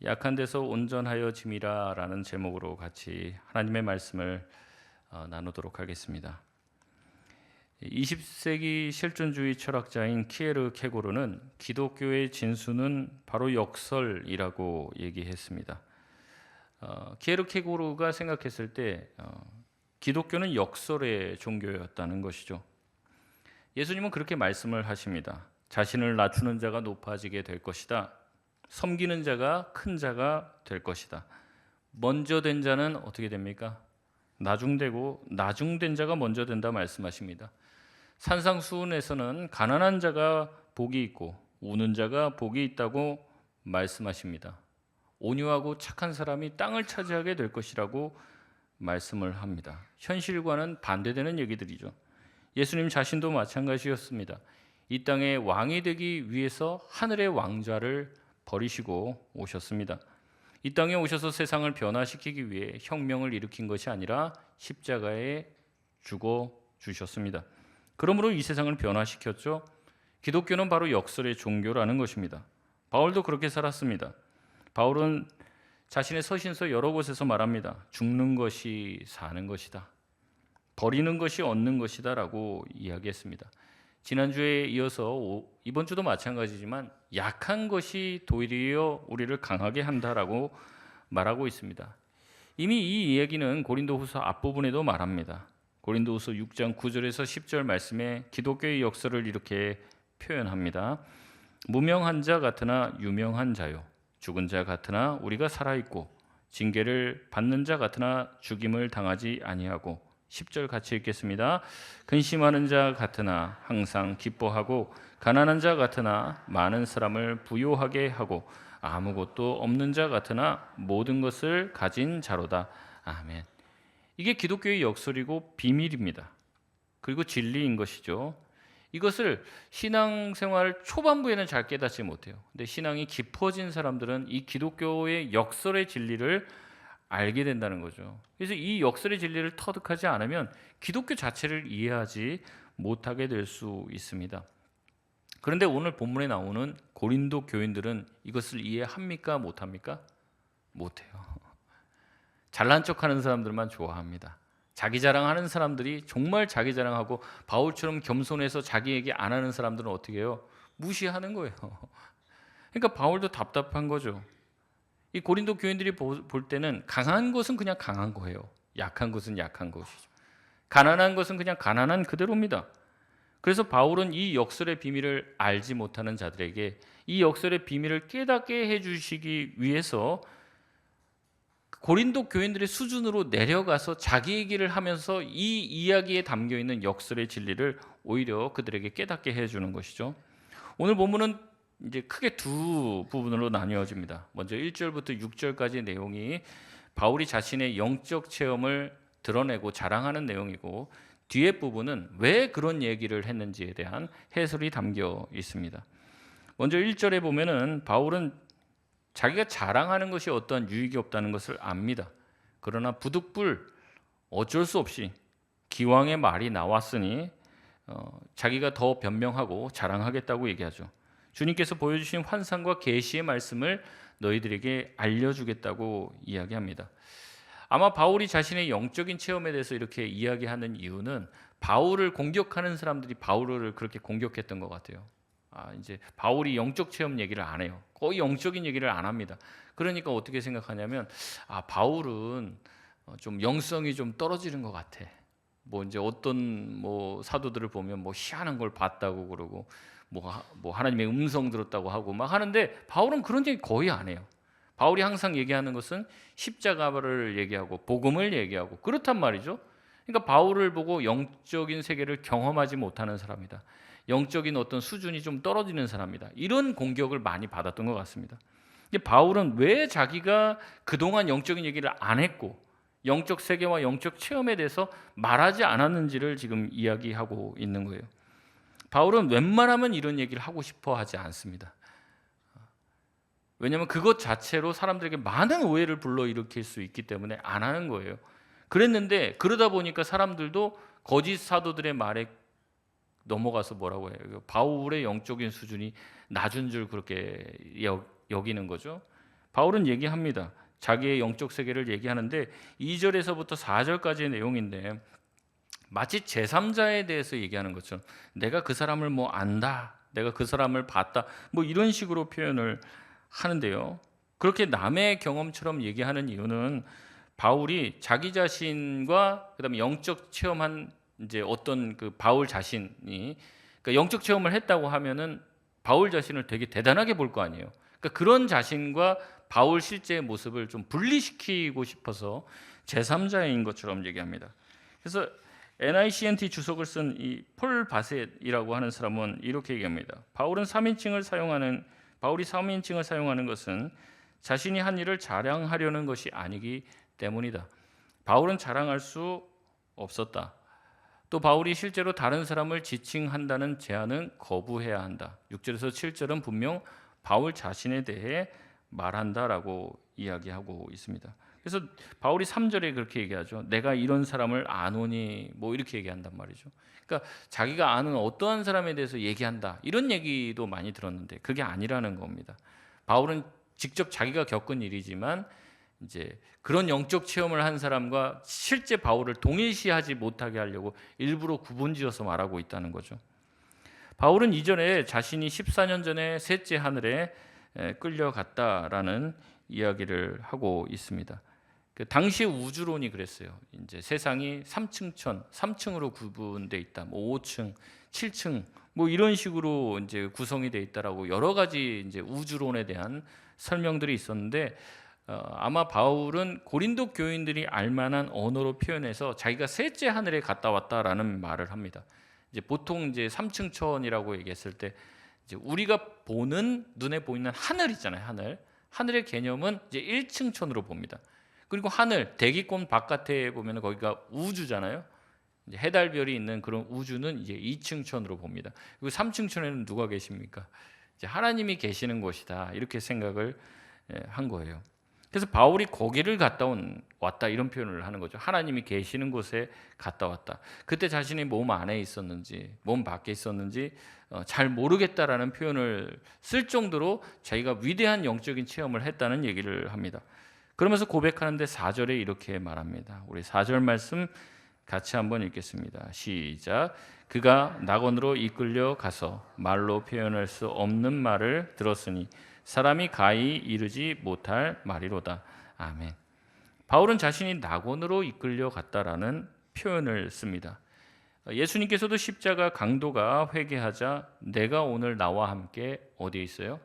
약한 데서 온전하여 짐이라 라는 제목으로 같이 하나님의 말씀을 나누도록 하겠습니다. 20세기 실존주의 철학자인 키에르케고르는 기독교의 진수는 바로 역설이라고 얘기했습니다. 키에르케고르가 생각했을 때 기독교는 역설의 종교였다는 것이죠. 예수님은 그렇게 말씀을 하십니다. 자신을 낮추는 자가 높아지게 될 것이다. 섬기는 자가 큰 자가 될 것이다. 먼저 된 자는 어떻게 됩니까? 나중되고 나중된 자가 먼저 된다 말씀하십니다. 산상수훈에서는 가난한 자가 복이 있고 우는 자가 복이 있다고 말씀하십니다. 온유하고 착한 사람이 땅을 차지하게 될 것이라고 말씀을 합니다. 현실과는 반대되는 얘기들이죠. 예수님 자신도 마찬가지였습니다. 이 땅의 왕이 되기 위해서 하늘의 왕좌를 버리시고 오셨습니다. 이 땅에 오셔서 세상을 변화시키기 위해 혁명을 일으킨 것이 아니라 십자가에 죽어 주셨습니다. 그러므로 이 세상을 변화시켰죠. 기독교는 바로 역설의 종교라는 것입니다. 바울도 그렇게 살았습니다. 바울은 자신의 서신서 여러 곳에서 말합니다. 죽는 것이 사는 것이다. 버리는 것이 얻는 것이다 라고 이야기했습니다. 지난주에 이어서 이번 주도 마찬가지지만 약한 것이 도리어 우리를 강하게 한다라고 말하고 있습니다. 이미 이 이야기는 고린도후서 앞부분에도 말합니다. 고린도후서 6장 9절에서 10절 말씀에 기독교의 역설을 이렇게 표현합니다. 무명한 자 같으나 유명한 자요, 죽은 자 같으나 우리가 살아있고 징계를 받는 자 같으나 죽임을 당하지 아니하고 10절 같이 읽겠습니다. 근심하는 자 같으나 항상 기뻐하고 가난한 자 같으나 많은 사람을 부요하게 하고 아무것도 없는 자 같으나 모든 것을 가진 자로다. 아멘. 이게 기독교의 역설이고 비밀입니다. 그리고 진리인 것이죠. 이것을 신앙생활 초반부에는 잘 깨닫지 못해요. 근데 신앙이 깊어진 사람들은 이 기독교의 역설의 진리를 알게 된다는 거죠. 그래서 이 역설의 진리를 터득하지 않으면 기독교 자체를 이해하지 못하게 될 수 있습니다. 그런데 오늘 본문에 나오는 고린도 교인들은 이것을 이해합니까? 못합니까? 못해요. 잘난 척하는 사람들만 좋아합니다. 자기 자랑하는 사람들이 정말 자기 자랑하고 바울처럼 겸손해서 자기 얘기 안 하는 사람들은 어떻게 해요? 무시하는 거예요. 그러니까 바울도 답답한 거죠. 이 고린도 교인들이 볼 때는 강한 것은 그냥 강한 거예요. 약한 것은 약한 것이죠. 가난한 것은 그냥 가난한 그대로입니다. 그래서 바울은 이 역설의 비밀을 알지 못하는 자들에게 이 역설의 비밀을 깨닫게 해주시기 위해서 고린도 교인들의 수준으로 내려가서 자기 얘기를 하면서 이 이야기에 담겨있는 역설의 진리를 오히려 그들에게 깨닫게 해주는 것이죠. 오늘 본문은 이제 크게 두 부분으로 나뉘어집니다. 먼저 1절부터 6절까지 내용이 바울이 자신의 영적 체험을 드러내고 자랑하는 내용이고 뒤에 부분은 왜 그런 얘기를 했는지에 대한 해설이 담겨 있습니다. 먼저 1절에 보면은 바울은 자기가 자랑하는 것이 어떠한 유익이 없다는 것을 압니다. 그러나 부득불 어쩔 수 없이 기왕의 말이 나왔으니 자기가 더 변명하고 자랑하겠다고 얘기하죠. 주님께서 보여주신 환상과 계시의 말씀을 너희들에게 알려주겠다고 이야기합니다. 아마 바울이 자신의 영적인 체험에 대해서 이렇게 이야기하는 이유는 바울을 공격하는 사람들이 바울을 그렇게 공격했던 것 같아요. 이제 바울이 영적 체험 얘기를 안 해요. 거의 영적인 얘기를 안 합니다. 그러니까 어떻게 생각하냐면 바울은 좀 영성이 좀 떨어지는 것 같아. 뭐 이제 어떤 사도들을 보면 희한한 걸 봤다고 그러고 뭐 하나님의 음성 들었다고 하고 막 하는데 바울은 그런 얘기 거의 안 해요. 바울이 항상 얘기하는 것은 십자가를 얘기하고 복음을 얘기하고 그렇단 말이죠. 그러니까 바울을 보고 영적인 세계를 경험하지 못하는 사람이다. 영적인 어떤 수준이 좀 떨어지는 사람이다. 이런 공격을 많이 받았던 것 같습니다. 바울은 왜 자기가 그동안 영적인 얘기를 안 했고 영적 세계와 영적 체험에 대해서 말하지 않았는지를 지금 이야기하고 있는 거예요. 바울은 웬만하면 이런 얘기를 하고 싶어 하지 않습니다. 왜냐하면 그것 자체로 사람들에게 많은 오해를 불러일으킬 수 있기 때문에 안 하는 거예요. 그랬는데 그러다 보니까 사람들도 거짓 사도들의 말에 넘어가서 뭐라고 해요? 바울의 영적인 수준이 낮은 줄 그렇게 여기는 거죠. 바울은 얘기합니다. 자기의 영적 세계를 얘기하는데 2절에서부터 4절까지의 내용인데 마치 제3자에 대해서 얘기하는 것처럼 내가 그 사람을 뭐 안다, 내가 그 사람을 봤다, 뭐 이런 식으로 표현을 하는데요. 그렇게 남의 경험처럼 얘기하는 이유는 바울이 자기 자신과 그다음에 영적 체험한 이제 어떤 그 바울 자신이 그러니까 영적 체험을 했다고 하면은 바울 자신을 되게 대단하게 볼 거 아니에요. 그러니까 그런 자신과 바울 실제의 모습을 좀 분리시키고 싶어서 제3자인 것처럼 얘기합니다. 그래서 NICNT 주석을 쓴 이 폴 바셋이라고 하는 사람은 이렇게 얘기합니다. 바울이 3인칭을 사용하는 것은 자신이 한 일을 자랑하려는 것이 아니기 때문이다. 바울은 자랑할 수 없었다. 또 바울이 실제로 다른 사람을 지칭한다는 제안은 거부해야 한다. 6절에서 7절은 분명 바울 자신에 대해 말한다라고 이야기하고 있습니다. 그래서 바울이 3절에 그렇게 얘기하죠. 내가 이런 사람을 아노니 뭐 이렇게 얘기한단 말이죠. 그러니까 자기가 아는 어떠한 사람에 대해서 얘기한다. 이런 얘기도 많이 들었는데 그게 아니라는 겁니다. 바울은 직접 자기가 겪은 일이지만 이제 그런 영적 체험을 한 사람과 실제 바울을 동일시하지 못하게 하려고 일부러 구분지어서 말하고 있다는 거죠. 바울은 이전에 자신이 14년 전에 셋째 하늘에 끌려갔다라는 이야기를 하고 있습니다. 그 당시 우주론이 그랬어요. 이제 세상이 3층으로 구분돼 있다. 뭐 5층, 7층 뭐 이런 식으로 이제 구성이 돼 있다라고 여러 가지 이제 우주론에 대한 설명들이 있었는데 아마 바울은 고린도 교인들이 알만한 언어로 표현해서 자기가 셋째 하늘에 갔다 왔다라는 말을 합니다. 이제 보통 이제 3층 천이라고 얘기했을 때 이제 우리가 보는 눈에 보이는 하늘 있잖아요. 하늘의 개념은 이제 1층 천으로 봅니다. 그리고 하늘 대기권 바깥에 보면 거기가 우주잖아요. 이제 해달별이 있는 그런 우주는 이제 2층 천으로 봅니다. 그리고 3층 천에는 누가 계십니까? 이제 하나님이 계시는 곳이다. 이렇게 생각을 한 거예요. 그래서 바울이 거기를 왔다 이런 표현을 하는 거죠. 하나님이 계시는 곳에 갔다 왔다. 그때 자신이 몸 안에 있었는지 몸 밖에 있었는지 잘 모르겠다라는 표현을 쓸 정도로 자기가 위대한 영적인 체험을 했다는 얘기를 합니다. 그러면서 고백하는데 4절에 이렇게 말합니다. 우리 4절 말씀 같이 한번 읽겠습니다. 시작. 그가 낙원으로 이끌려 가서 말로 표현할 수 없는 말을 들었으니 사람이 가히 이르지 못할 말이로다. 아멘. 바울은 자신이 낙원으로 이끌려 갔다라는 표현을 씁니다. 예수님께서도 십자가 강도가 회개하자 내가 오늘 나와 함께 어디에 있어요?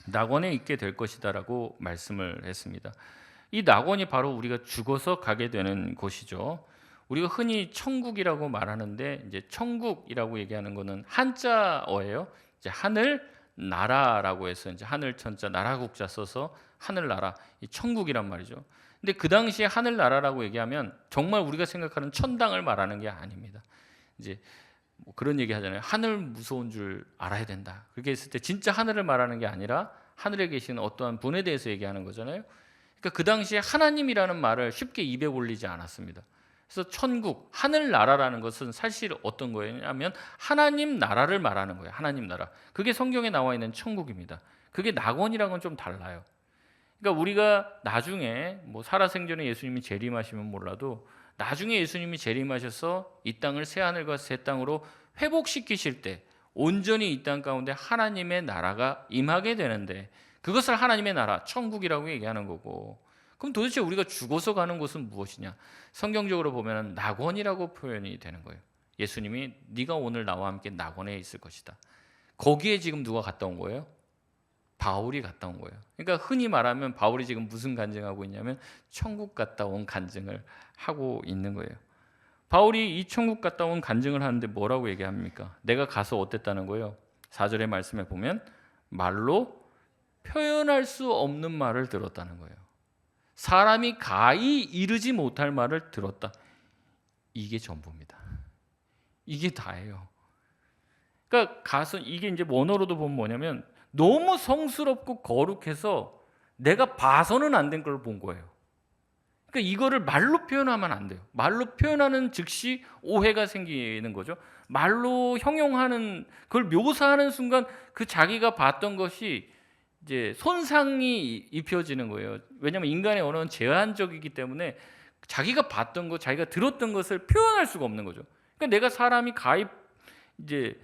낙원에 있게 될 것이다라고 말씀을 했습니다. 이 낙원이 바로 우리가 죽어서 가게 되는 곳이죠. 우리가 흔히 천국이라고 말하는데 이제 천국이라고 얘기하는 것은 한자어예요. 이제 하늘 나라라고 해서 이제 하늘 천자 나라국자 써서 하늘나라 이 천국이란 말이죠. 근데 그 당시에 하늘나라라고 얘기하면 정말 우리가 생각하는 천당을 말하는 게 아닙니다. 이제 뭐 그런 얘기 하잖아요. 하늘 무서운 줄 알아야 된다. 그렇게 했을 때 진짜 하늘을 말하는 게 아니라 하늘에 계신 어떠한 분에 대해서 얘기하는 거잖아요. 그러니까 그 당시에 하나님이라는 말을 쉽게 입에 올리지 않았습니다. 그래서 천국, 하늘나라라는 것은 사실 어떤 거냐면 하나님 나라를 말하는 거예요. 하나님 나라. 그게 성경에 나와 있는 천국입니다. 그게 낙원이랑은 좀 달라요. 그러니까 우리가 나중에 뭐 살아생전에 예수님이 재림하시면 몰라도 나중에 예수님이 재림하셔서 이 땅을 새 하늘과 새 땅으로 회복시키실 때 온전히 이 땅 가운데 하나님의 나라가 임하게 되는데 그것을 하나님의 나라, 천국이라고 얘기하는 거고 그럼 도대체 우리가 죽어서 가는 곳은 무엇이냐? 성경적으로 보면 낙원이라고 표현이 되는 거예요. 예수님이 네가 오늘 나와 함께 낙원에 있을 것이다. 거기에 지금 누가 갔다 온 거예요? 바울이 갔다 온 거예요. 그러니까 흔히 말하면 바울이 지금 무슨 간증하고 있냐면 천국 갔다 온 간증을 하고 있는 거예요. 바울이 이 천국 갔다 온 간증을 하는데 뭐라고 얘기합니까? 내가 가서 어땠다는 거예요? 4절의 말씀에 보면 말로 표현할 수 없는 말을 들었다는 거예요. 사람이 가히 이르지 못할 말을 들었다. 이게 전부입니다. 이게 다예요. 그러니까 가서 이게 이제 원어로도 보면 뭐냐면 너무 성스럽고 거룩해서 내가 봐서는 안 된 걸 본 거예요. 그러니까 이거를 말로 표현하면 안 돼요. 말로 표현하는 즉시 오해가 생기는 거죠. 말로 형용하는 그걸 묘사하는 순간 그 자기가 봤던 것이 이제 손상이 입혀지는 거예요. 왜냐하면 인간의 언어는 제한적이기 때문에 자기가 봤던 것, 자기가 들었던 것을 표현할 수가 없는 거죠. 그러니까 내가 사람이 이제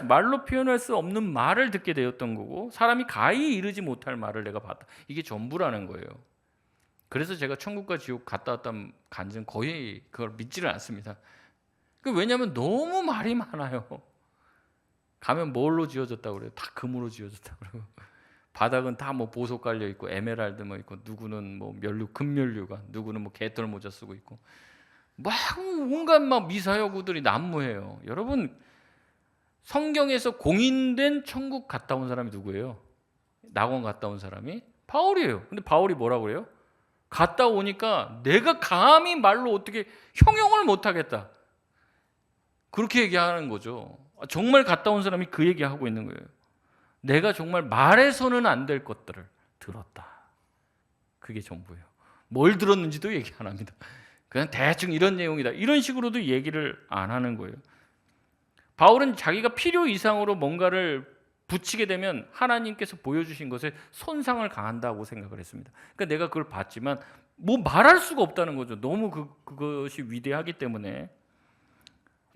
말로 표현할 수 없는 말을 듣게 되었던 거고, 사람이 가히 이르지 못할 말을 내가 봤다. 이게 전부라는 거예요. 그래서 제가 천국과 지옥 갔다 왔다 간증 거의 그걸 믿지를 않습니다. 왜냐하면 너무 말이 많아요. 가면 뭘로 지어졌다고 그래요? 다 금으로 지어졌다고 그래요. 바닥은 다 뭐 보석 깔려 있고 에메랄드 뭐 있고, 누구는 뭐 금면류관, 누구는 뭐 개털 모자 쓰고 있고, 막 온갖 막 미사여구들이 난무해요. 여러분, 성경에서 공인된 천국 갔다 온 사람이 누구예요? 낙원 갔다 온 사람이 바울이에요. 근데 바울이 뭐라고 그래요? 갔다 오니까 내가 감히 말로 어떻게 형용을 못 하겠다. 그렇게 얘기하는 거죠. 정말 갔다 온 사람이 그 얘기하고 있는 거예요. 내가 정말 말해서는 안 될 것들을 들었다. 그게 전부예요. 뭘 들었는지도 얘기 안 합니다. 그냥 대충 이런 내용이다. 이런 식으로도 얘기를 안 하는 거예요. 바울은 자기가 필요 이상으로 뭔가를 붙이게 되면 하나님께서 보여주신 것에 손상을 당한다고 생각을 했습니다. 그러니까 내가 그걸 봤지만 뭐 말할 수가 없다는 거죠. 너무 그것이 위대하기 때문에.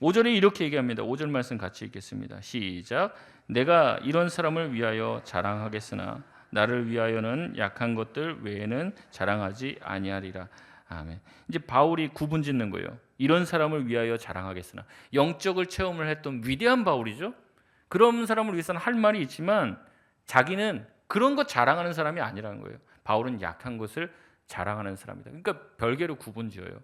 5절에 이렇게 얘기합니다. 5절 말씀 같이 읽겠습니다. 시작. 내가 이런 사람을 위하여 자랑하겠으나 나를 위하여는 약한 것들 외에는 자랑하지 아니하리라. 아멘. 이제 바울이 구분 짓는 거예요. 이런 사람을 위하여 자랑하겠으나, 영적을 체험을 했던 위대한 바울이죠. 그런 사람을 위해서는 할 말이 있지만 자기는 그런 것 자랑하는 사람이 아니라는 거예요. 바울은 약한 것을 자랑하는 사람이다. 그러니까 별개로 구분 지어요.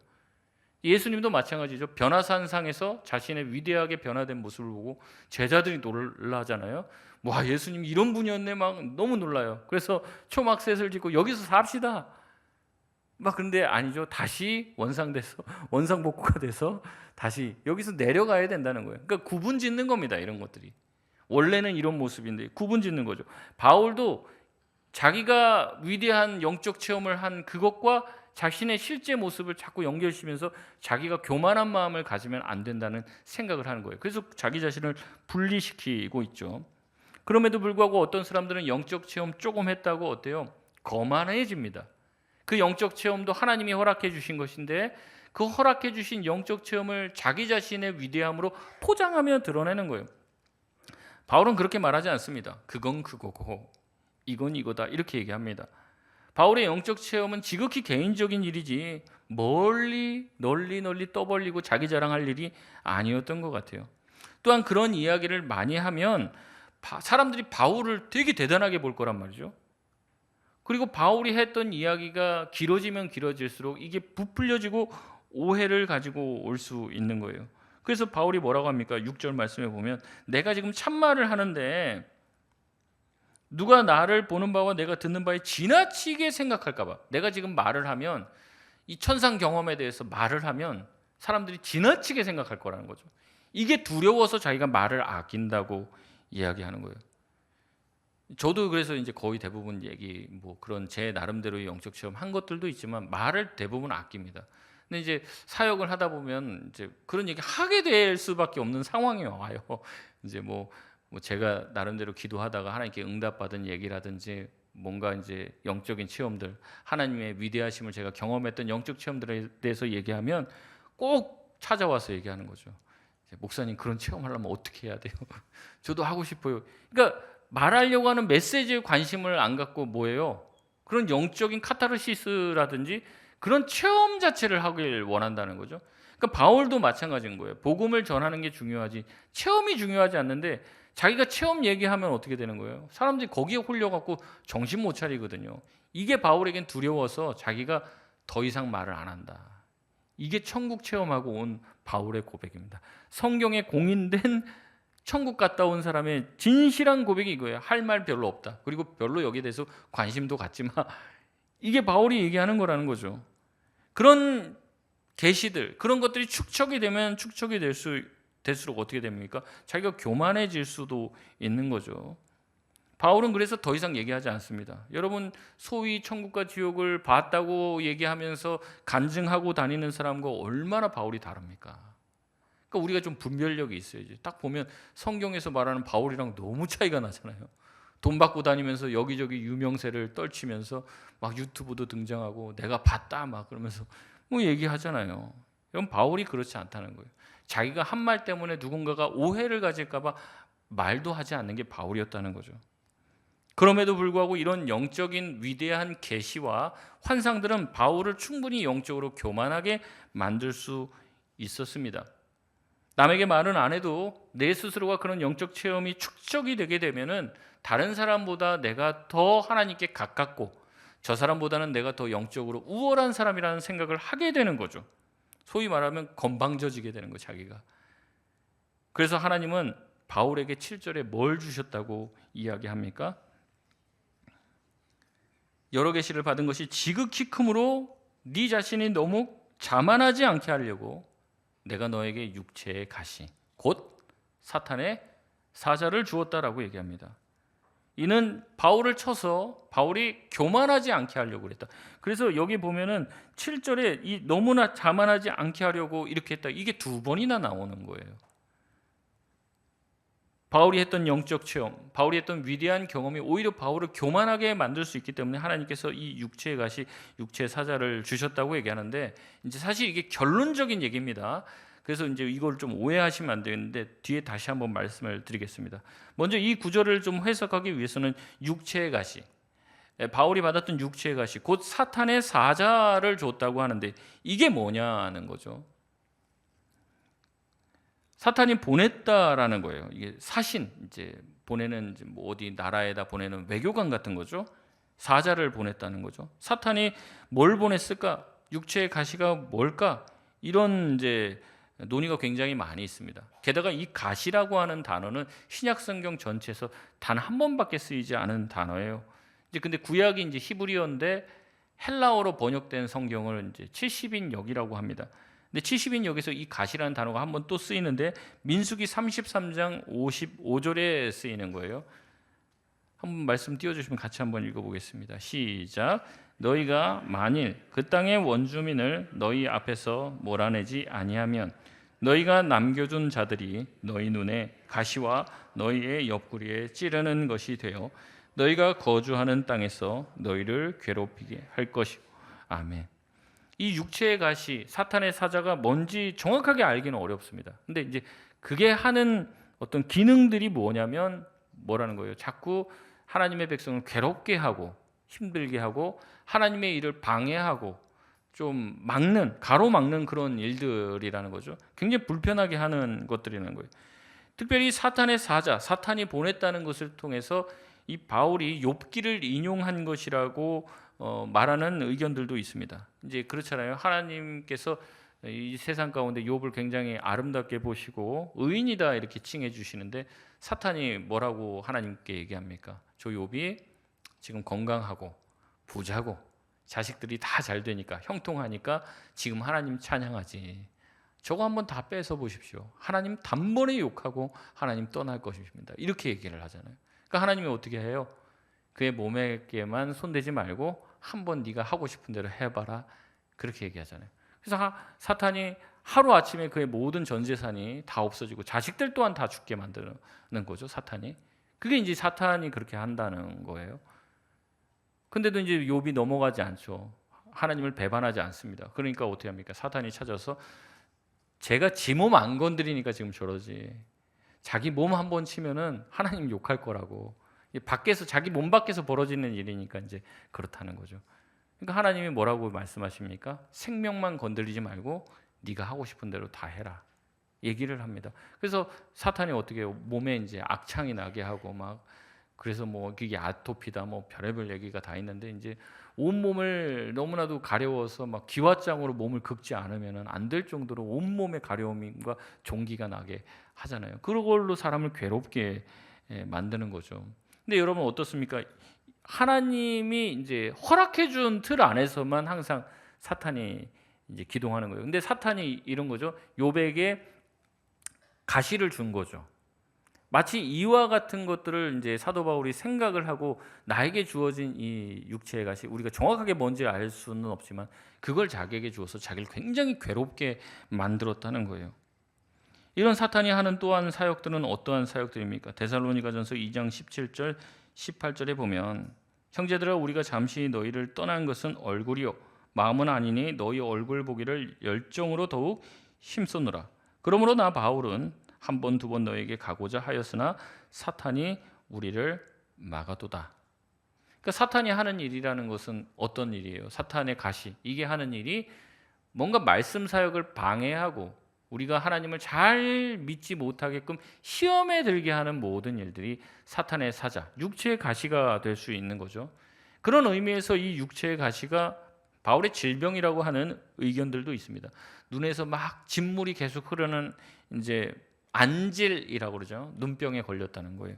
예수님도 마찬가지죠. 변화산상에서 자신의 위대하게 변화된 모습을 보고 제자들이 놀라잖아요. 와, 예수님 이런 분이었네, 막 너무 놀라요. 그래서 초막셋을 짓고 여기서 삽시다. 막 근데 아니죠. 다시 원상복구가 돼서 다시 여기서 내려가야 된다는 거예요. 그러니까 구분 짓는 겁니다. 이런 것들이. 원래는 이런 모습인데 구분 짓는 거죠. 바울도 자기가 위대한 영적 체험을 한 그것과 자신의 실제 모습을 자꾸 연결시면서 자기가 교만한 마음을 가지면 안 된다는 생각을 하는 거예요. 그래서 자기 자신을 분리시키고 있죠. 그럼에도 불구하고 어떤 사람들은 영적 체험 조금 했다고 어때요? 거만해집니다. 그 영적 체험도 하나님이 허락해 주신 것인데 그 허락해 주신 영적 체험을 자기 자신의 위대함으로 포장하며 드러내는 거예요. 바울은 그렇게 말하지 않습니다. 그건 그거고 이건 이거다 이렇게 얘기합니다. 바울의 영적 체험은 지극히 개인적인 일이지 널리 떠벌리고 자기 자랑할 일이 아니었던 것 같아요. 또한 그런 이야기를 많이 하면 사람들이 바울을 되게 대단하게 볼 거란 말이죠. 그리고 바울이 했던 이야기가 길어지면 길어질수록 이게 부풀려지고 오해를 가지고 올 수 있는 거예요. 그래서 바울이 뭐라고 합니까? 6절 말씀에 보면 내가 지금 참말을 하는데 누가 나를 보는 바와 내가 듣는 바에 지나치게 생각할까 봐. 내가 지금 말을 하면 이 천상 경험에 대해서 말을 하면 사람들이 지나치게 생각할 거라는 거죠. 이게 두려워서 자기가 말을 아낀다고 이야기하는 거예요. 저도 그래서 이제 거의 대부분 뭐 그런 제 나름대로의 영적 체험 한 것들도 있지만 말을 대부분 아낍니다. 근데 이제 사역을 하다 보면 이제 그런 얘기 하게 될 수밖에 없는 상황이 와요. 이제 뭐 제가 나름대로 기도하다가 하나님께 응답받은 얘기라든지 뭔가 이제 영적인 체험들, 하나님의 위대하심을 제가 경험했던 영적 체험들에 대해서 얘기하면 꼭 찾아와서 얘기하는 거죠. 목사님 그런 체험하려면 어떻게 해야 돼요? 저도 하고 싶어요. 그러니까 말하려고 하는 메시지에 관심을 안 갖고 뭐예요? 그런 영적인 카타르시스라든지 그런 체험 자체를 하길 원한다는 거죠. 그러니까 바울도 마찬가지인 거예요. 복음을 전하는 게 중요하지 체험이 중요하지 않는데 자기가 체험 얘기하면 어떻게 되는 거예요? 사람들이 거기에 홀려갖고 정신 못 차리거든요. 이게 바울에겐 두려워서 자기가 더 이상 말을 안 한다. 이게 천국 체험하고 온 바울의 고백입니다. 성경에 공인된 천국 갔다 온 사람의 진실한 고백이 이거예요. 할 말 별로 없다. 그리고 별로 여기에 대해서 관심도 갖지 마. 이게 바울이 얘기하는 거라는 거죠. 그런 계시들, 그런 것들이 축적이 되면 축적이 될수록 어떻게 됩니까? 자기가 교만해질 수도 있는 거죠. 바울은 그래서 더 이상 얘기하지 않습니다. 여러분 소위 천국과 지옥을 봤다고 얘기하면서 간증하고 다니는 사람과 얼마나 바울이 다릅니까? 그러니까 우리가 좀 분별력이 있어야지. 딱 보면 성경에서 말하는 바울이랑 너무 차이가 나잖아요. 돈 받고 다니면서 여기저기 유명세를 떨치면서 막 유튜브도 등장하고 내가 봤다 막 그러면서 뭐 얘기하잖아요. 이건 바울이 그렇지 않다는 거예요. 자기가 한 말 때문에 누군가가 오해를 가질까 봐 말도 하지 않는 게 바울이었다는 거죠. 그럼에도 불구하고 이런 영적인 위대한 계시와 환상들은 바울을 충분히 영적으로 교만하게 만들 수 있었습니다. 남에게 말은 안 해도 내 스스로가 그런 영적 체험이 축적이 되게 되면은 다른 사람보다 내가 더 하나님께 가깝고 저 사람보다는 내가 더 영적으로 우월한 사람이라는 생각을 하게 되는 거죠. 소위 말하면 건방져지게 되는 거죠, 자기가. 그래서 하나님은 바울에게 7절에 뭘 주셨다고 이야기합니까? 여러 계시를 받은 것이 지극히 크므로 네 자신이 너무 자만하지 않게 하려고 내가 너에게 육체의 가시 곧 사탄의 사자를 주었다라고 얘기합니다. 이는 바울을 쳐서 바울이 교만하지 않게 하려고 그랬다. 그래서 여기 보면은 7절에 이 너무나 자만하지 않게 하려고 이렇게 했다. 이게 두 번이나 나오는 거예요. 바울이 했던 영적 체험, 바울이 했던 위대한 경험이 오히려 바울을 교만하게 만들 수 있기 때문에 하나님께서 이 육체의 가시, 육체의 사자를 주셨다고 얘기하는데 이제 사실 이게 결론적인 얘기입니다. 그래서 이제 이걸 좀 오해하시면 안 되는데 뒤에 다시 한번 말씀을 드리겠습니다. 먼저 이 구절을 좀 해석하기 위해서는 육체의 가시, 바울이 받았던 육체의 가시, 곧 사탄의 사자를 줬다고 하는데 이게 뭐냐는 거죠. 사탄이 보냈다라는 거예요. 이게 사신, 이제 보내는 이제 뭐 어디 나라에다 보내는 외교관 같은 거죠. 사자를 보냈다는 거죠. 사탄이 뭘 보냈을까? 육체의 가시가 뭘까? 이런 이제 논의가 굉장히 많이 있습니다. 게다가 이 가시라고 하는 단어는 신약 성경 전체에서 단 한 번밖에 쓰이지 않은 단어예요. 이제 근데 구약이 이제 히브리어인데 헬라어로 번역된 성경을 이제 70인역이라고 합니다. 근데 70인역에서 이 가시라는 단어가 한 번 또 쓰이는데 민수기 33장 55절에 쓰이는 거예요. 한번 말씀 띄워주시면 같이 한번 읽어보겠습니다. 시작. 너희가 만일 그 땅의 원주민을 너희 앞에서 몰아내지 아니하면 너희가 남겨둔 자들이 너희 눈에 가시와 너희의 옆구리에 찌르는 것이 되어 너희가 거주하는 땅에서 너희를 괴롭히게 할 것이고. 아멘. 이 육체의 가시, 사탄의 사자가 뭔지 정확하게 알기는 어렵습니다. 근데 이제 그게 하는 어떤 기능들이 뭐냐면 뭐라는 거예요? 자꾸 하나님의 백성을 괴롭게 하고 힘들게 하고 하나님의 일을 방해하고 좀 막는, 가로막는 그런 일들이라는 거죠. 굉장히 불편하게 하는 것들이라는 거예요. 특별히 사탄의 사자, 사탄이 보냈다는 것을 통해서 이 바울이 욥기를 인용한 것이라고 말하는 의견들도 있습니다. 이제 그렇잖아요. 하나님께서 이 세상 가운데 욥을 굉장히 아름답게 보시고 의인이다 이렇게 칭해 주시는데 사탄이 뭐라고 하나님께 얘기합니까? 저 욥이 지금 건강하고 부자고 자식들이 다 잘 되니까 형통하니까 지금 하나님 찬양하지. 저거 한번 다 뺏어 보십시오. 하나님 단번에 욕하고 하나님 떠날 것입니다. 이렇게 얘기를 하잖아요. 그러니까 하나님이 어떻게 해요? 그의 몸에게만 손대지 말고 한번 네가 하고 싶은 대로 해봐라. 그렇게 얘기하잖아요. 그래서 사탄이 하루아침에 그의 모든 전 재산이 다 없어지고 자식들 또한 다 죽게 만드는 거죠. 사탄이. 그게 이제 사탄이 그렇게 한다는 거예요. 근데도 이제 욥이 넘어가지 않죠. 하나님을 배반하지 않습니다. 그러니까 어떻게 합니까? 사탄이 찾아서 제가 지 몸 안 건드리니까 지금 저러지. 자기 몸 한 번 치면은 하나님 욕할 거라고. 밖에서 자기 몸 밖에서 벌어지는 일이니까 이제 그렇다는 거죠. 그러니까 하나님이 뭐라고 말씀하십니까? 생명만 건드리지 말고 네가 하고 싶은 대로 다 해라. 얘기를 합니다. 그래서 사탄이 어떻게 해요? 몸에 이제 악창이 나게 하고 막 그래서 뭐 그게 아토피다 뭐 별의별 얘기가 다 있는데 이제 온 몸을 너무나도 가려워서 막 기왓장으로 몸을 긁지 않으면은 안 될 정도로 온 몸에 가려움과 종기가 나게 하잖아요. 그걸로 사람을 괴롭게 만드는 거죠. 근데 여러분 어떻습니까? 하나님이 이제 허락해 준 틀 안에서만 항상 사탄이 이제 기동하는 거예요. 근데 사탄이 이런 거죠. 욥에게 가시를 준 거죠. 마치 이와 같은 것들을 이제 사도 바울이 생각을 하고 나에게 주어진 이 육체의 가시, 우리가 정확하게 뭔지 알 수는 없지만 그걸 자기에게 주어서 자기를 굉장히 괴롭게 만들었다는 거예요. 이런 사탄이 하는 또한 사역들은 어떠한 사역들입니까? 데살로니가전서 2장 17절 18절에 보면 형제들아 우리가 잠시 너희를 떠난 것은 얼굴이요 마음은 아니니 너희 얼굴 보기를 열정으로 더욱 힘쓰느라. 그러므로 나 바울은 한 번 두 번 너에게 가고자 하였으나 사탄이 우리를 막아도다. 그러니까 사탄이 하는 일이라는 것은 어떤 일이에요? 사탄의 가시, 이게 하는 일이 뭔가 말씀 사역을 방해하고 우리가 하나님을 잘 믿지 못하게끔 시험에 들게 하는 모든 일들이 사탄의 사자, 육체의 가시가 될 수 있는 거죠. 그런 의미에서 이 육체의 가시가 바울의 질병이라고 하는 의견들도 있습니다. 눈에서 막 진물이 계속 흐르는 이제 안질이라고 그러죠. 눈병에 걸렸다는 거예요.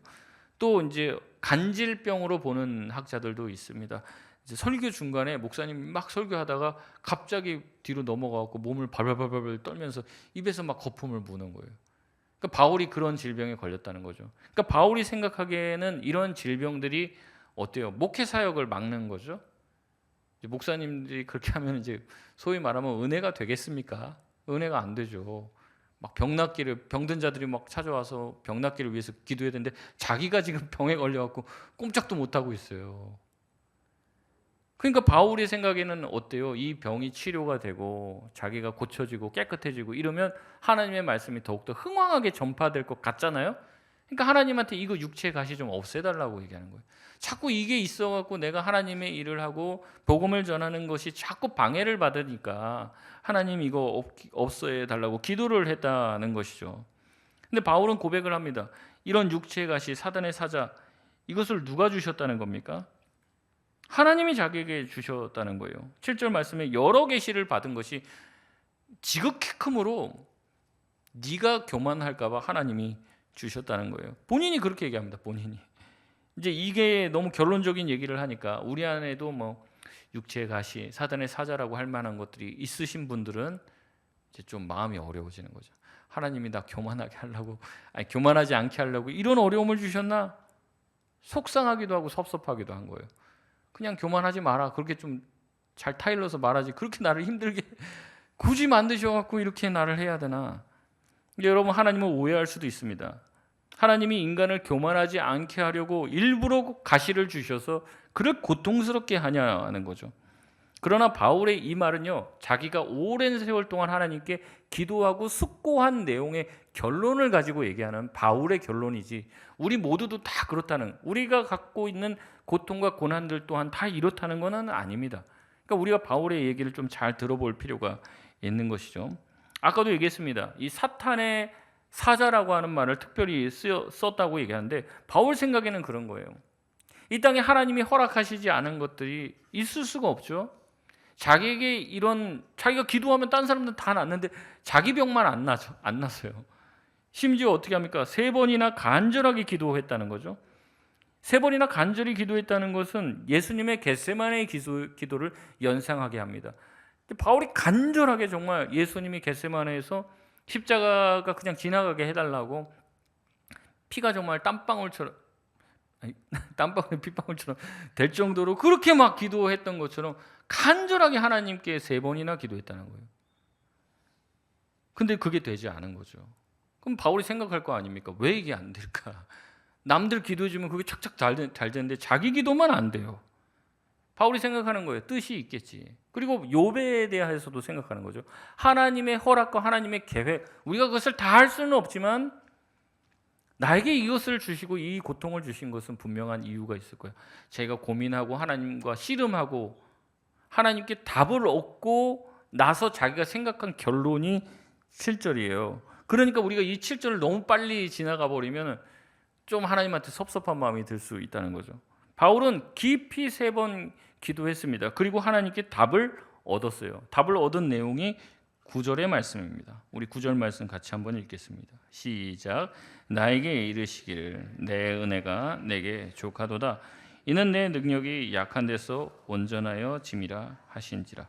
또 이제 간질병으로 보는 학자들도 있습니다. 이제 설교 중간에 목사님이 막 설교하다가 갑자기 뒤로 넘어가고 몸을 발발발발 떨면서 입에서 막 거품을 부는 거예요. 그러니까 바울이 그런 질병에 걸렸다는 거죠. 그러니까 바울이 생각하기에는 이런 질병들이 어때요? 목회 사역을 막는 거죠. 이제 목사님들이 그렇게 하면 이제 소위 말하면 은혜가 되겠습니까? 은혜가 안 되죠. 막 병든 자들이 막 찾아와서 병 낫기를 위해서 기도해야 되는데 자기가 지금 병에 걸려갖고 꼼짝도 못 하고 있어요. 그러니까 바울의 생각에는 어때요? 이 병이 치료가 되고 자기가 고쳐지고 깨끗해지고 이러면 하나님의 말씀이 더욱더 흥왕하게 전파될 것 같잖아요. 그러니까 하나님한테 이거 육체의 가시 좀 없애달라고 얘기하는 거예요. 자꾸 이게 있어갖고 내가 하나님의 일을 하고 복음을 전하는 것이 자꾸 방해를 받으니까 하나님 이거 없어해 달라고 기도를 했다는 것이죠. 근데 바울은 고백을 합니다. 이런 육체의 가시, 사단의 사자, 이것을 누가 주셨다는 겁니까? 하나님이 자기에게 주셨다는 거예요. 7절 말씀에 여러 계시를 받은 것이 지극히 크므로 네가 교만할까 봐 하나님이 주셨다는 거예요. 본인이 그렇게 얘기합니다. 본인이. 이제 이게 너무 결론적인 얘기를 하니까 우리 안에도 뭐 육체의 가시, 사단의 사자라고 할 만한 것들이 있으신 분들은 이제 좀 마음이 어려워지는 거죠. 하나님이 나 교만하게 하려고, 아니 교만하지 않게 하려고 이런 어려움을 주셨나? 속상하기도 하고 섭섭하기도 한 거예요. 그냥 교만하지 마라. 그렇게 좀 잘 타일러서 말하지. 그렇게 나를 힘들게 굳이 만드셔갖고 이렇게 나를 해야 되나? 여러분, 하나님은 오해할 수도 있습니다. 하나님이 인간을 교만하지 않게 하려고 일부러 가시를 주셔서 그를 고통스럽게 하냐는 거죠. 그러나 바울의 이 말은요, 자기가 오랜 세월 동안 하나님께 기도하고 숙고한 내용의 결론을 가지고 얘기하는 바울의 결론이지, 우리 모두도 다 그렇다는, 우리가 갖고 있는 고통과 고난들 또한 다 이렇다는 것은 아닙니다. 그러니까 우리가 바울의 얘기를 좀 잘 들어볼 필요가 있는 것이죠. 아까도 얘기했습니다. 이 사탄의 사자라고 하는 말을 특별히 썼다고 얘기하는데, 바울 생각에는 그런 거예요. 이 땅에 하나님이 허락하시지 않은 것들이 있을 수가 없죠. 자기에게 이런, 자기가 기도하면 딴 사람들은 다 낫는데 자기 병만 안 났어요. 심지어 어떻게 합니까? 3번이나 간절하게 기도했다는 거죠. 3번이나 간절히 기도했다는 것은 예수님의 겟세마네의 기도를 연상하게 합니다. 바울이 간절하게 정말 예수님이 겟세마네에서 십자가가 그냥 지나가게 해달라고, 피가 정말 땀방울처럼, 땀방울이 핏방울처럼 될 정도로 그렇게 막 기도했던 것처럼 간절하게 하나님께 3번이나 기도했다는 거예요. 근데 그게 되지 않은 거죠. 그럼 바울이 생각할 거 아닙니까? 왜 이게 안 될까? 남들 기도해주면 그게 착착 잘 되는데 자기 기도만 안 돼요. 바울이 생각하는 거예요. 뜻이 있겠지. 그리고 욥에 대해서도 생각하는 거죠. 하나님의 허락과 하나님의 계획, 우리가 그것을 다 할 수는 없지만 나에게 이것을 주시고 이 고통을 주신 것은 분명한 이유가 있을 거예요. 제가 고민하고 하나님과 씨름하고 하나님께 답을 얻고 나서 자기가 생각한 결론이 7절이에요. 그러니까 우리가 이 7절을 너무 빨리 지나가 버리면 좀 하나님한테 섭섭한 마음이 들 수 있다는 거죠. 바울은 깊이 3번 기도했습니다. 그리고 하나님께 답을 얻었어요. 답을 얻은 내용이 9절의 말씀입니다. 우리 9절 말씀 같이 한번 읽겠습니다. 시작. 나에게 이르시기를 내 은혜가 내게 족하도다. 이는 내 능력이 약한 데서 온전하여 짐이라 하신지라.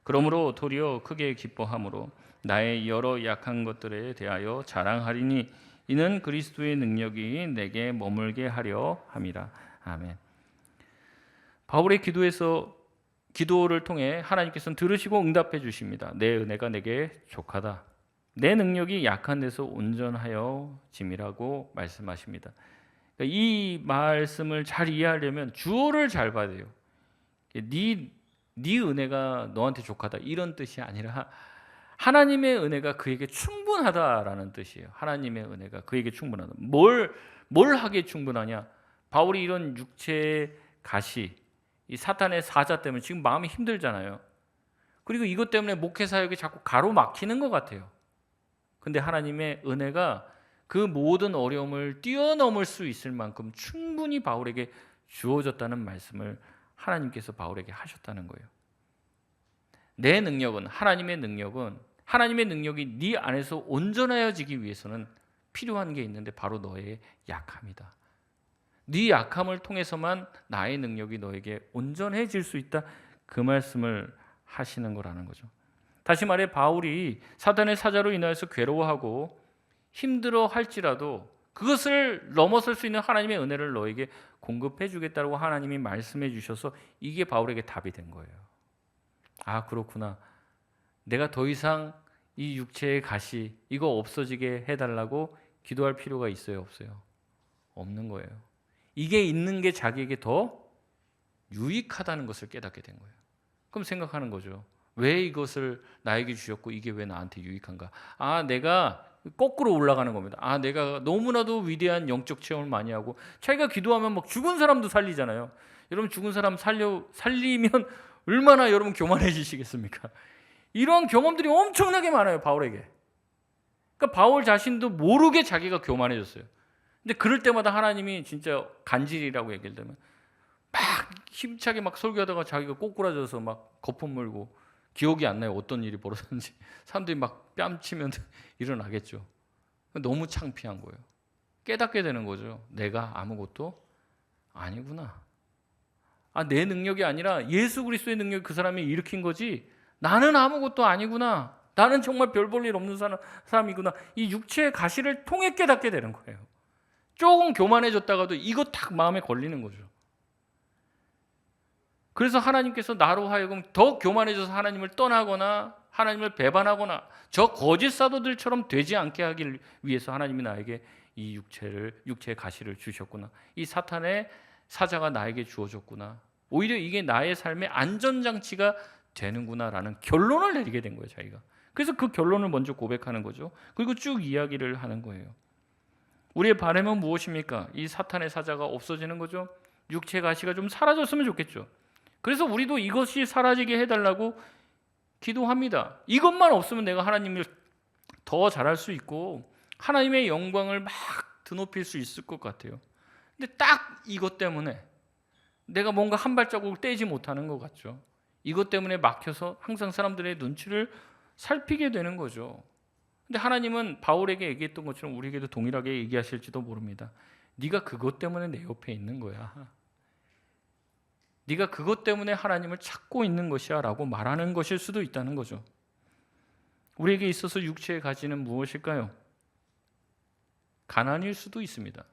그러므로 도리어 크게 기뻐함으로 나의 여러 약한 것들에 대하여 자랑하리니 이는 그리스도의 능력이 내게 머물게 하려 함이라. 아멘. 바울의 기도를 통해 하나님께서는 들으시고 응답해 주십니다. 내 은혜가 내게 족하다. 내 능력이 약한 데서 온전하여 짐이라고 말씀하십니다. 그러니까 이 말씀을 잘 이해하려면 주어를 잘 봐야 돼요. 네 은혜가 너한테 족하다 이런 뜻이 아니라 하나님의 은혜가 그에게 충분하다라는 뜻이에요. 하나님의 은혜가 그에게 충분하다. 뭘 하기에 충분하냐? 바울이 이런 육체의 가시, 이 사탄의 사자 때문에 지금 마음이 힘들잖아요. 그리고 이것 때문에 목회 사역이 자꾸 가로막히는 것 같아요. 근데 하나님의 은혜가 그 모든 어려움을 뛰어넘을 수 있을 만큼 충분히 바울에게 주어졌다는 말씀을 하나님께서 바울에게 하셨다는 거예요. 내 능력은 하나님의 능력이 네 안에서 온전해지기 위해서는 필요한 게 있는데 바로 너의 약함이다. 네 약함을 통해서만 나의 능력이 너에게 온전해질 수 있다. 그 말씀을 하시는 거라는 거죠. 다시 말해 바울이 사단의 사자로 인하여서 괴로워하고 힘들어 할지라도 그것을 넘어설 수 있는 하나님의 은혜를 너에게 공급해 주겠다고 하나님이 말씀해 주셔서 이게 바울에게 답이 된 거예요. 아, 그렇구나. 내가 더 이상 이 육체의 가시 이거 없어지게 해달라고 기도할 필요가 있어요, 없어요? 없는 거예요. 이게 있는 게 자기에게 더 유익하다는 것을 깨닫게 된 거예요. 그럼 생각하는 거죠. 왜 이것을 나에게 주셨고 이게 왜 나한테 유익한가? 아, 내가 거꾸로 올라가는 겁니다. 아, 내가 너무나도 위대한 영적 체험을 많이 하고 자기가 기도하면 막 죽은 사람도 살리잖아요. 여러분 죽은 사람 살리면 얼마나 여러분 교만해지시겠습니까? 이런 경험들이 엄청나게 많아요, 바울에게. 그러니까 바울 자신도 모르게 자기가 교만해졌어요. 근데 그럴 때마다 하나님이 진짜 간질이라고 얘기를 되면 막 힘차게 막 설교하다가 자기가 꼬꾸라져서 막 거품 물고 기억이 안 나요. 어떤 일이 벌어졌는지. 사람들이 막 뺨치면 일어나겠죠. 너무 창피한 거예요. 깨닫게 되는 거죠. 내가 아무것도 아니구나. 아, 내 능력이 아니라 예수 그리스도의 능력이 그 사람이 일으킨 거지 나는 아무것도 아니구나. 나는 정말 별 볼 일 없는 사람이구나. 이 육체의 가시를 통해 깨닫게 되는 거예요. 조금 교만해졌다가도 이거 딱 마음에 걸리는 거죠. 그래서 하나님께서 나로 하여금 더 교만해져서 하나님을 떠나거나 하나님을 배반하거나 저 거짓 사도들처럼 되지 않게 하기 위해서 하나님이 나에게 이 육체의 가시를 주셨구나. 이 사탄의 사자가 나에게 주어졌구나. 오히려 이게 나의 삶의 안전장치가 되는구나라는 결론을 내리게 된 거예요, 자기가. 그래서 그 결론을 먼저 고백하는 거죠. 그리고 쭉 이야기를 하는 거예요. 우리의 바람은 무엇입니까? 이 사탄의 사자가 없어지는 거죠. 육체의 가시가 좀 사라졌으면 좋겠죠. 그래서 우리도 이것이 사라지게 해달라고 기도합니다. 이것만 없으면 내가 하나님을 더 잘할 수 있고 하나님의 영광을 막 드높일 수 있을 것 같아요. 근데 딱 이것 때문에 내가 뭔가 한 발자국을 떼지 못하는 것 같죠. 이것 때문에 막혀서 항상 사람들의 눈치를 살피게 되는 거죠. 근데 하나님은 바울에게 얘기했던 것처럼 우리에게도 동일하게 얘기하실지도 모릅니다. 네가 그것 때문에 내 옆에 있는 거야. 네가 그것 때문에 하나님을 찾고 있는 것이야 라고 말하는 것일 수도 있다는 거죠. 우리에게 있어서 육체의 가지는 무엇일까요? 가난일 수도 있습니다.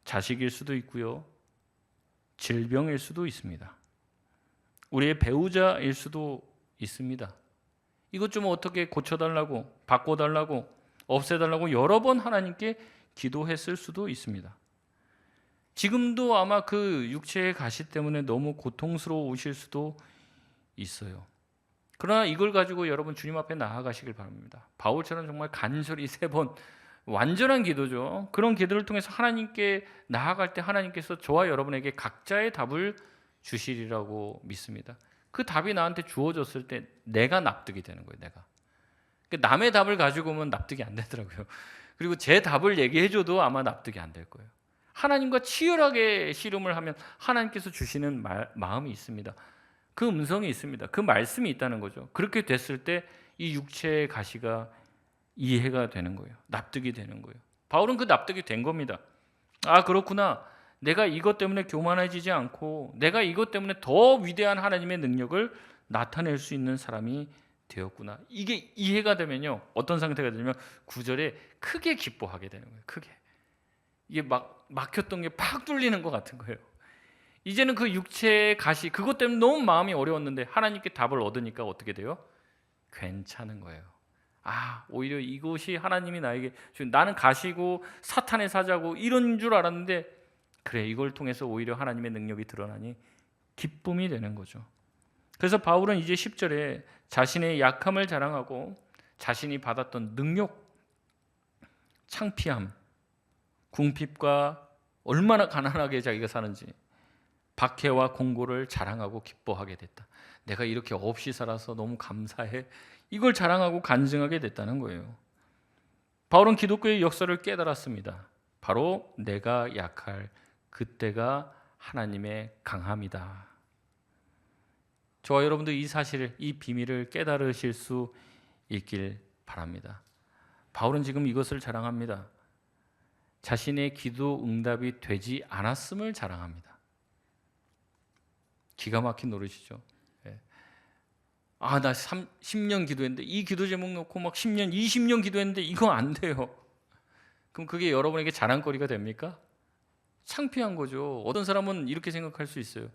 자식일 수도 있고요. 질병일 수도 있습니다. 우리의 배우자일 수도 있습니다. 이것 좀 어떻게 고쳐달라고, 바꿔달라고, 없애달라고 여러 번 하나님께 기도했을 수도 있습니다. 지금도 아마 그 육체의 가시 때문에 너무 고통스러우실 수도 있어요. 그러나 이걸 가지고 여러분 주님 앞에 나아가시길 바랍니다. 바울처럼 정말 간절히 3번 완전한 기도죠. 그런 기도를 통해서 하나님께 나아갈 때 하나님께서 저와 여러분에게 각자의 답을 주시리라고 믿습니다. 그 답이 나한테 주어졌을 때 내가 납득이 되는 거예요. 내가. 남의 답을 가지고 오면 납득이 안 되더라고요. 그리고 제 답을 얘기해줘도 아마 납득이 안 될 거예요. 하나님과 치열하게 씨름을 하면 하나님께서 주시는 마음이 있습니다. 그 음성이 있습니다. 그 말씀이 있다는 거죠. 그렇게 됐을 때 이 육체의 가시가 이해가 되는 거예요. 납득이 되는 거예요. 바울은 그 납득이 된 겁니다. 아, 그렇구나. 내가 이것 때문에 교만해지지 않고 내가 이것 때문에 더 위대한 하나님의 능력을 나타낼 수 있는 사람이 되었구나. 이게 이해가 되면요. 어떤 상태가 되냐면 9절에 크게 기뻐하게 되는 거예요. 크게. 이게 막 막혔던 게 팍 뚫리는 것 같은 거예요. 이제는 그 육체의 가시 그것 때문에 너무 마음이 어려웠는데 하나님께 답을 얻으니까 어떻게 돼요? 괜찮은 거예요. 오히려 이것이 하나님이 나에게 나는 가시고 사탄의 사자고 이런 줄 알았는데 그래, 이걸 통해서 오히려 하나님의 능력이 드러나니 기쁨이 되는 거죠. 그래서 바울은 이제 10절에 자신의 약함을 자랑하고 자신이 받았던 능력, 창피함, 궁핍과 얼마나 가난하게 자기가 사는지, 박해와 공고를 자랑하고 기뻐하게 됐다. 내가 이렇게 없이 살아서 너무 감사해. 이걸 자랑하고 간증하게 됐다는 거예요. 바울은 기독교의 역사를 깨달았습니다. 바로 내가 약할 그때가 하나님의 강함이다. 저와 여러분도 이 사실을, 이 비밀을 깨달으실 수 있길 바랍니다. 바울은 지금 이것을 자랑합니다. 자신의 기도 응답이 되지 않았음을 자랑합니다. 기가 막힌 노릇이죠. 나 10년 기도했는데 이 기도 제목 놓고 막 10년, 20년 기도했는데 이거 안 돼요. 그럼 그게 여러분에게 자랑거리가 됩니까? 창피한 거죠. 어떤 사람은 이렇게 생각할 수 있어요.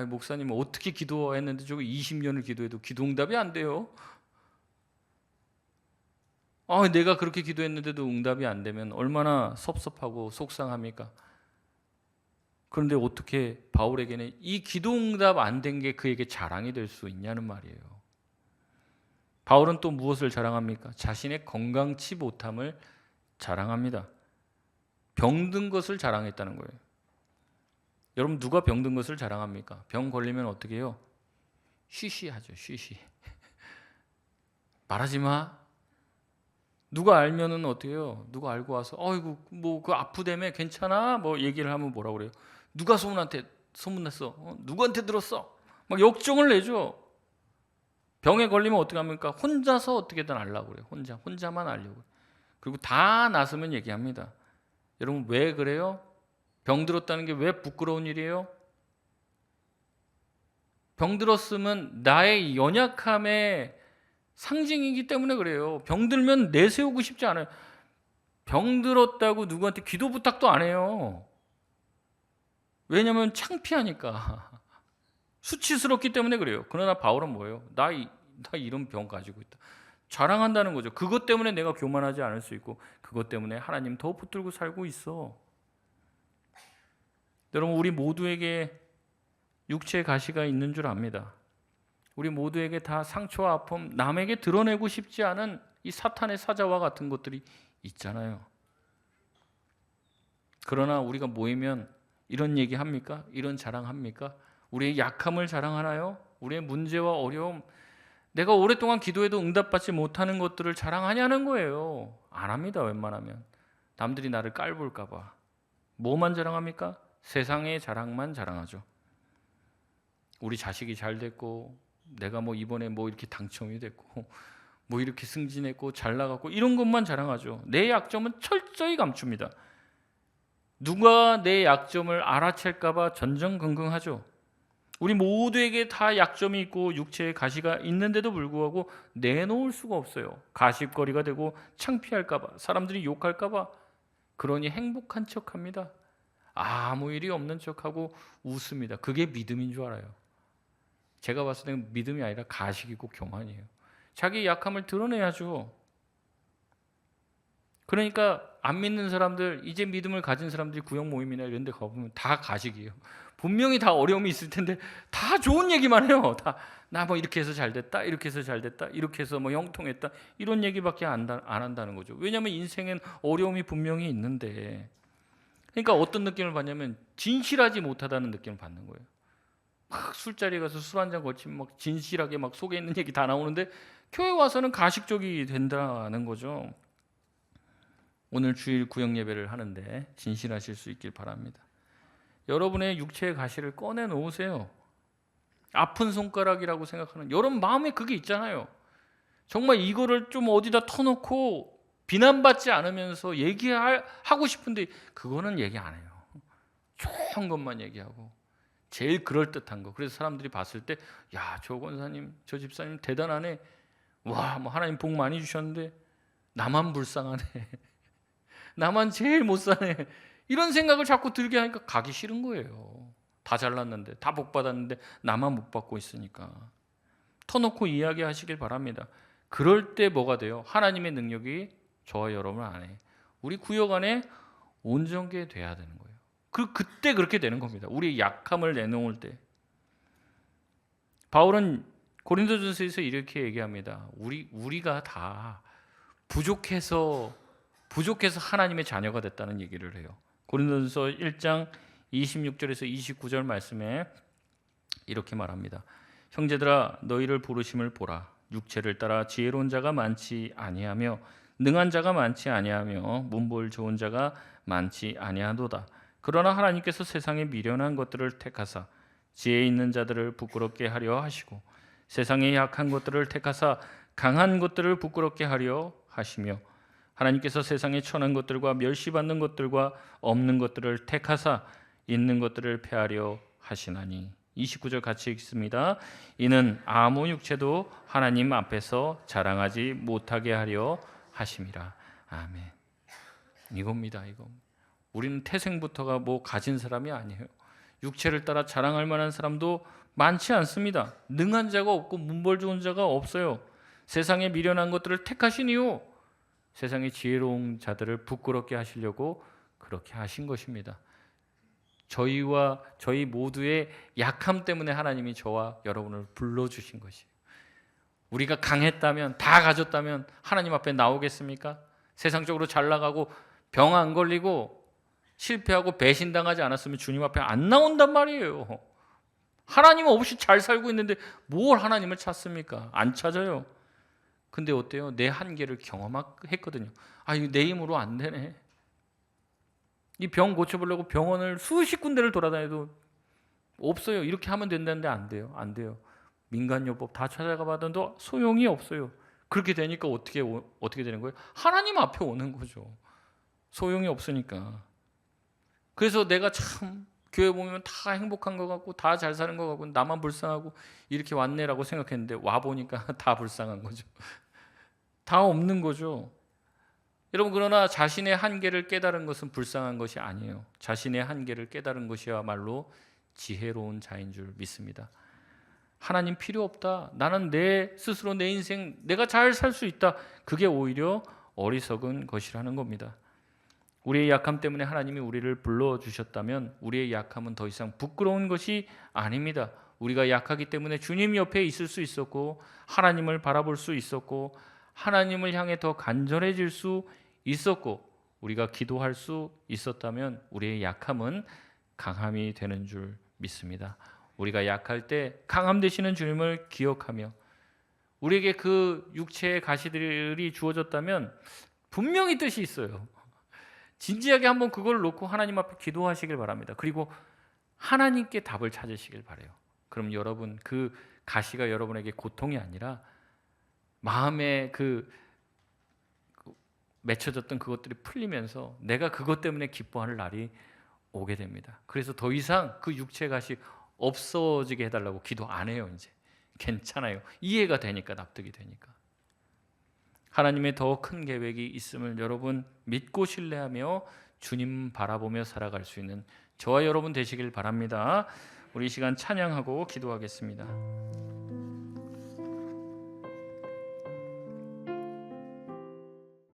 목사님 어떻게 기도했는데 저거 20년을 기도해도 기도 응답이 안 돼요? 내가 그렇게 기도했는데도 응답이 안 되면 얼마나 섭섭하고 속상합니까? 그런데 어떻게 바울에게는 이 기도 응답 안 된 게 그에게 자랑이 될 수 있냐는 말이에요. 바울은 또 무엇을 자랑합니까? 자신의 건강치 못함을 자랑합니다. 병든 것을 자랑했다는 거예요. 여러분, 누가 병든 것을 자랑합니까? 병 걸리면 어떻게 해요? 쉬쉬하죠. 쉬쉬. 말하지 마. 누가 알면은 어떻게 해요? 누가 알고 와서 아이고 뭐 그 아프다며 괜찮아? 뭐 얘기를 하면 뭐라 그래요? 누가 소문냈어? 누구한테 들었어? 막 역정을 내죠. 병에 걸리면 어떻게 합니까? 혼자서 어떻게든 알려고 그래요. 혼자만 알려고. 그리고 다 나서면 얘기합니다. 여러분, 왜 그래요? 병 들었다는 게 왜 부끄러운 일이에요? 병 들었으면 나의 연약함의 상징이기 때문에 그래요. 병 들면 내세우고 싶지 않아요. 병 들었다고 누구한테 기도 부탁도 안 해요. 왜냐하면 창피하니까. 수치스럽기 때문에 그래요. 그러나 바울은 뭐예요? 나 이런 병 가지고 있다. 자랑한다는 거죠. 그것 때문에 내가 교만하지 않을 수 있고 그것 때문에 하나님 더 붙들고 살고 있어. 여러분, 우리 모두에게 육체의 가시가 있는 줄 압니다. 우리 모두에게 다 상처와 아픔, 남에게 드러내고 싶지 않은 이 사탄의 사자와 같은 것들이 있잖아요. 그러나 우리가 모이면 이런 얘기 합니까? 이런 자랑 합니까? 우리의 약함을 자랑하나요? 우리의 문제와 어려움, 내가 오랫동안 기도해도 응답받지 못하는 것들을 자랑하냐는 거예요. 안 합니다. 웬만하면. 남들이 나를 깔볼까 봐. 뭐만 자랑합니까? 세상의 자랑만 자랑하죠. 우리 자식이 잘 됐고, 내가 뭐 이번에 뭐 이렇게 당첨이 됐고, 뭐 이렇게 승진했고 잘 나갔고, 이런 것만 자랑하죠. 내 약점은 철저히 감춥니다. 누가 내 약점을 알아챌까 봐 전전긍긍하죠. 우리 모두에게 다 약점이 있고 육체의 가시가 있는데도 불구하고 내놓을 수가 없어요. 가십거리가 되고 창피할까 봐, 사람들이 욕할까 봐. 그러니 행복한 척합니다. 아무 일이 없는 척하고 웃습니다. 그게 믿음인 줄 알아요. 제가 봤을 때는 믿음이 아니라 가식이고 교만이에요. 자기 약함을 드러내야죠. 그러니까 안 믿는 사람들, 이제 믿음을 가진 사람들이 구역 모임이나 이런 데 가보면 다 가식이에요. 분명히 다 어려움이 있을 텐데 다 좋은 얘기만 해요. 다 나 뭐 이렇게 해서 잘 됐다, 이렇게 해서 잘 됐다, 이렇게 해서 뭐 형통했다, 이런 얘기밖에 안 한다는 거죠. 왜냐하면 인생엔 어려움이 분명히 있는데. 그러니까 어떤 느낌을 받냐면 진실하지 못하다는 느낌을 받는 거예요. 막 술자리에 가서 술 한잔 걸치면 막 진실하게 막 속에 있는 얘기 다 나오는데 교회 와서는 가식적이 된다는 거죠. 오늘 주일 구역 예배를 하는데 진실하실 수 있길 바랍니다. 여러분의 육체의 가시를 꺼내 놓으세요. 아픈 손가락이라고 생각하는 여러분 마음에 그게 있잖아요. 정말 이거를 좀 어디다 터놓고 비난받지 않으면서 얘기하고 싶은데 그거는 얘기 안 해요. 좋은 것만 얘기하고 제일 그럴듯한 거. 그래서 사람들이 봤을 때 야, 저 권사님, 저 집사님 대단하네. 와, 뭐 하나님 복 많이 주셨는데 나만 불쌍하네. 나만 제일 못 사네. 이런 생각을 자꾸 들게 하니까 가기 싫은 거예요. 다 잘났는데, 다 복 받았는데 나만 못 받고 있으니까. 터놓고 이야기하시길 바랍니다. 그럴 때 뭐가 돼요? 하나님의 능력이 저와 여러분 안에, 우리 구역 안에 온전케 돼야 되는 거예요. 그때 그렇게 되는 겁니다. 우리 약함을 내놓을 때. 바울은 고린도전서에서 이렇게 얘기합니다. 우리가 다 부족해서 하나님의 자녀가 됐다는 얘기를 해요. 고린도전서 1장 26절에서 29절 말씀에 이렇게 말합니다. 형제들아 너희를 부르심을 보라. 육체를 따라 지혜로운 자가 많지 아니하며 능한 자가 많지 아니하며 문벌 좋은 자가 많지 아니하도다. 그러나 하나님께서 세상에 미련한 것들을 택하사 지혜 있는 자들을 부끄럽게 하려 하시고 세상에 약한 것들을 택하사 강한 것들을 부끄럽게 하려 하시며 하나님께서 세상에 천한 것들과 멸시받는 것들과 없는 것들을 택하사 있는 것들을 패하려 하시나니. 29절 같이 읽습니다. 이는 아무 육체도 하나님 앞에서 자랑하지 못하게 하려 하심이라. 아멘. 이겁니다. 이거. 우리는 태생부터가 뭐 가진 사람이 아니에요. 육체를 따라 자랑할 만한 사람도 많지 않습니다. 능한 자가 없고 문벌 좋은 자가 없어요. 세상에 미련한 것들을 택하신 이유, 세상의 지혜로운 자들을 부끄럽게 하시려고 그렇게 하신 것입니다. 저희와 저희 모두의 약함 때문에 하나님이 저와 여러분을 불러주신 것이에요. 우리가 강했다면, 다 가졌다면 하나님 앞에 나오겠습니까? 세상적으로 잘 나가고 병 안 걸리고 실패하고 배신당하지 않았으면 주님 앞에 안 나온단 말이에요. 하나님 없이 잘 살고 있는데 뭘 하나님을 찾습니까? 안 찾아요. 근데 어때요? 내 한계를 경험했거든요. 아, 이거 내 힘으로 안 되네. 이 병 고쳐보려고 병원을 수십 군데를 돌아다녀도 없어요. 이렇게 하면 된다는데 안 돼요. 안 돼요. 민간요법 다 찾아가 봐도 소용이 없어요. 그렇게 되니까 어떻게 되는 거예요? 하나님 앞에 오는 거죠. 소용이 없으니까. 그래서 내가 참 교회 보면 다 행복한 것 같고 다 잘 사는 것 같고 나만 불쌍하고 이렇게 왔네라고 생각했는데 와 보니까 다 불쌍한 거죠. 다 없는 거죠. 여러분, 그러나 자신의 한계를 깨달은 것은 불쌍한 것이 아니에요. 자신의 한계를 깨달은 것이야말로 지혜로운 자인 줄 믿습니다. 하나님 필요 없다. 나는 내 스스로 내 인생 내가 잘 살 수 있다. 그게 오히려 어리석은 것이라는 겁니다. 우리의 약함 때문에 하나님이 우리를 불러주셨다면 우리의 약함은 더 이상 부끄러운 것이 아닙니다. 우리가 약하기 때문에 주님 옆에 있을 수 있었고 하나님을 바라볼 수 있었고 하나님을 향해 더 간절해질 수 있었고 우리가 기도할 수 있었다면 우리의 약함은 강함이 되는 줄 믿습니다. 우리가 약할 때 강함 되시는 주님을 기억하며 우리에게 그 육체의 가시들이 주어졌다면 분명히 뜻이 있어요. 진지하게 한번 그걸 놓고 하나님 앞에 기도하시길 바랍니다. 그리고 하나님께 답을 찾으시길 바라요. 그럼 여러분 그 가시가 여러분에게 고통이 아니라 마음에 그 맺혀졌던 그것들이 풀리면서 내가 그것 때문에 기뻐하는 날이 오게 됩니다. 그래서 더 이상 그 육체 가시 없어지게 해달라고 기도 안 해요. 이제 괜찮아요. 이해가 되니까, 납득이 되니까. 하나님의 더 큰 계획이 있음을 여러분 믿고 신뢰하며 주님 바라보며 살아갈 수 있는 저와 여러분 되시길 바랍니다. 우리 이 시간 찬양하고 기도하겠습니다.